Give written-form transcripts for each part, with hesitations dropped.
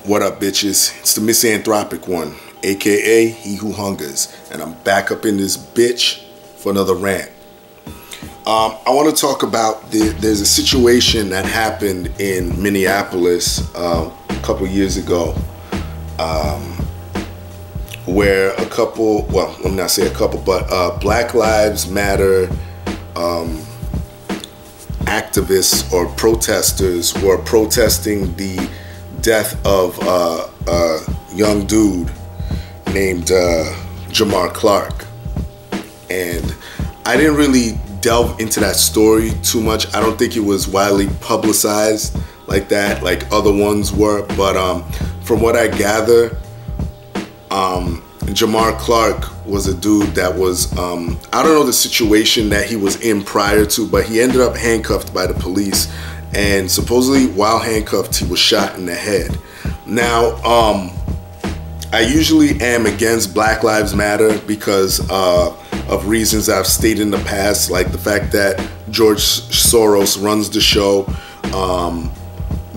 What up, bitches? It's the misanthropic one, aka He Who Hungers, and I'm back up in this bitch for another rant. I want to talk about there's a situation that happened in Minneapolis a couple years ago, where a couple, well, let me not say a couple, but Black Lives Matter activists or protesters were protesting the death of a young dude named Jamar Clark. And I didn't really delve into that story too much. I don't think it was widely publicized like that, like other ones were. But from what I gather, Jamar Clark was a dude that was, I don't know the situation that he was in prior to, but he ended up handcuffed by the police. And supposedly while handcuffed, he was shot in the head. Now, I usually am against Black Lives Matter because of reasons I've stated in the past, like the fact that George Soros runs the show,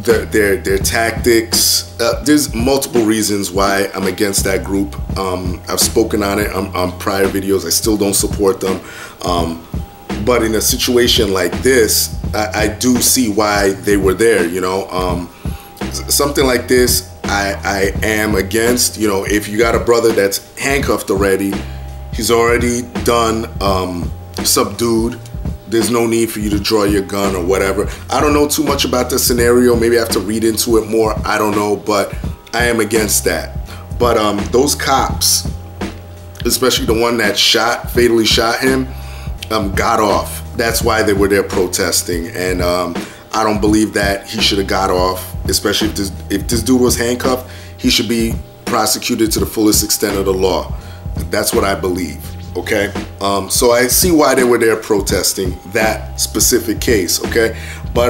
their tactics. There's multiple reasons why I'm against that group. I've spoken on it on prior videos. I still don't support them. But in a situation like this, I do see why they were there, you know. Something like this, I am against. You know, if you got a brother that's handcuffed already, he's already done subdued, there's no need for you to draw your gun or whatever. I don't know too much about the scenario. Maybe I have to read into it more. I don't know, but I am against that. But those cops, especially the one that fatally shot him, got off. That's why they were there protesting, and I don't believe that he should have got off. Especially if this dude was handcuffed, he should be prosecuted to the fullest extent of the law. That's what I believe. Okay, so I see why they were there protesting that specific case. Okay, but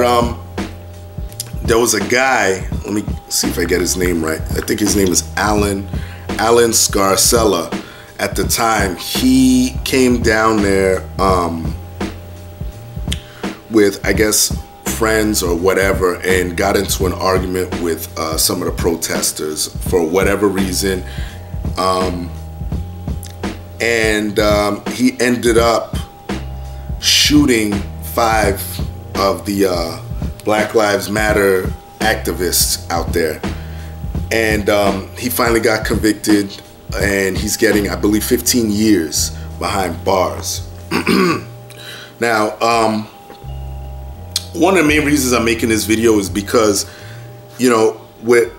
there was a guy. Let me see if I get his name right. I think his name is Alan Scarcella. At the time, he came down there with, I guess, friends or whatever, and got into an argument with some of the protesters for whatever reason. He ended up shooting 5 of the Black Lives Matter activists out there. And he finally got convicted, and he's getting, I believe, 15 years behind bars. Now, one of the main reasons I'm making this video is because, you know, with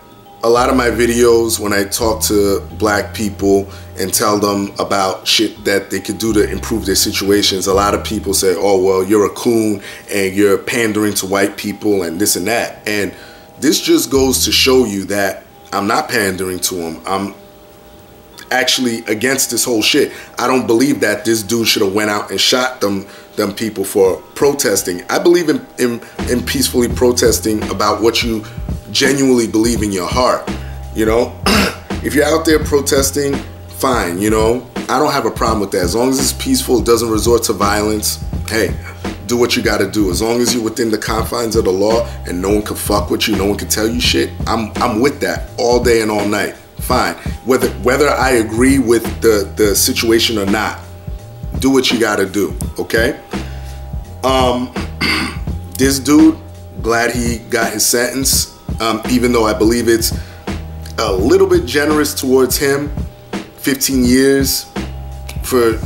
a lot of my videos, when I talk to black people and tell them about shit that they could do to improve their situations, a lot of people say, oh, well, you're a coon and you're pandering to white people and this and that. And this just goes to show you that I'm not pandering to them. I'm actually against this whole shit. I don't believe that this dude should have went out and shot them people for protesting. I believe in peacefully protesting about what you genuinely believe in your heart. You know, if you're out there protesting, fine, you know, I don't have a problem with that. As long as it's peaceful, it doesn't resort to violence, hey, do what you gotta do. As long as you're within the confines of the law and no one can fuck with you, no one can tell you shit, I'm with that all day and all night. Fine. Whether I agree with the situation or not, do what you gotta do, okay? This dude, glad he got his sentence, even though I believe it's a little bit generous towards him. 15 years for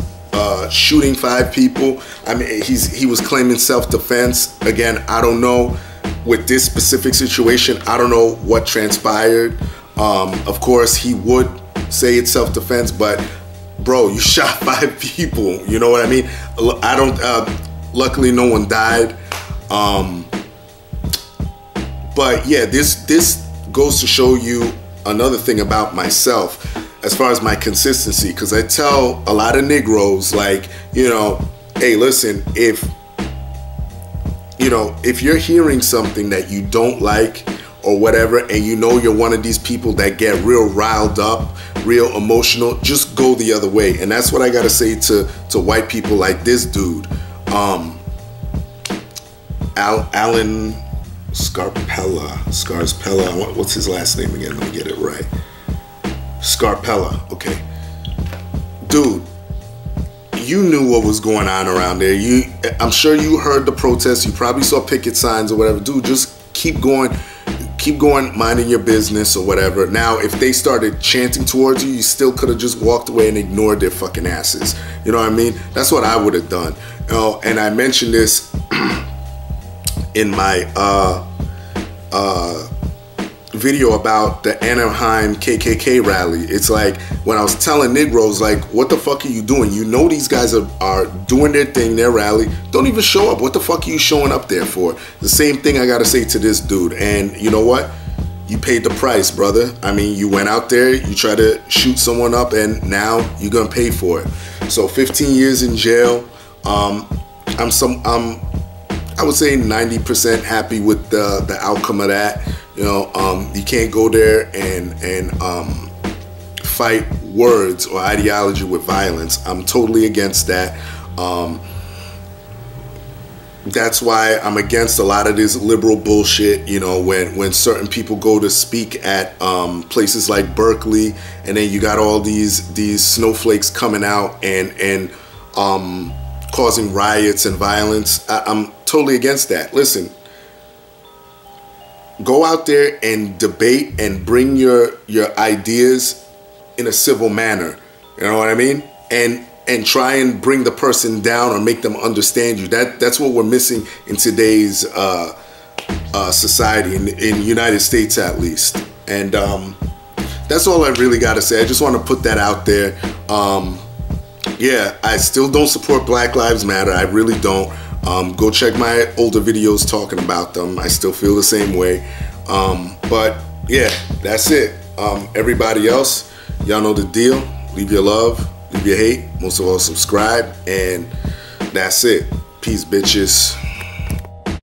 shooting 5 people. I mean, he was claiming self-defense. Again, I don't know with this specific situation. I don't know what transpired. Of course, he would say it's self-defense, but bro, you shot 5 people. You know what I mean? I don't. Luckily, no one died. But yeah, this goes to show you another thing about myself. as far as my consistency, because I tell a lot of Negroes, like, you know, hey, listen, if you're hearing something that you don't like or whatever, and you know you're one of these people that get real riled up, real emotional, just go the other way. And that's what I gotta say to white people like this dude, Alan Scarpella. What's his last name again? Let me get it right. Scarpella. Okay, dude, you knew what was going on around there. I'm sure you heard the protests. You probably saw picket signs or whatever. Dude, just keep going, minding your business or whatever. Now, if they started chanting towards you, you still could have just walked away and ignored their fucking asses. You know what I mean? That's what I would have done. You know, and I mentioned this in my video about the Anaheim KKK rally. It's like, when I was telling Negroes, like, what the fuck are you doing? You know these guys are doing their thing, their rally. Don't even show up. What the fuck are you showing up there for? The same thing I gotta say to this dude. And you know what? You paid the price, brother. I mean, you went out there, you tried to shoot someone up, and now you're gonna pay for it. So 15 years in jail. I would say 90% happy with the outcome of that. You know, you can't go there and fight words or ideology with violence. I'm totally against that. That's why I'm against a lot of this liberal bullshit. You know, when certain people go to speak at places like Berkeley, and then you got all these snowflakes coming out and causing riots and violence. I'm totally against that. Listen, go out there and debate and bring your ideas in a civil manner. You know what I mean? And try and bring the person down or make them understand you. That's what we're missing in today's society, in the United States at least. And that's all I really got to say. I just want to put that out there. Yeah, I still don't support Black Lives Matter. I really don't. Go check my older videos talking about them. I still feel the same way. But yeah, that's it. Everybody else, y'all know the deal. Leave your love, leave your hate. Most of all, subscribe. And that's it. Peace, bitches.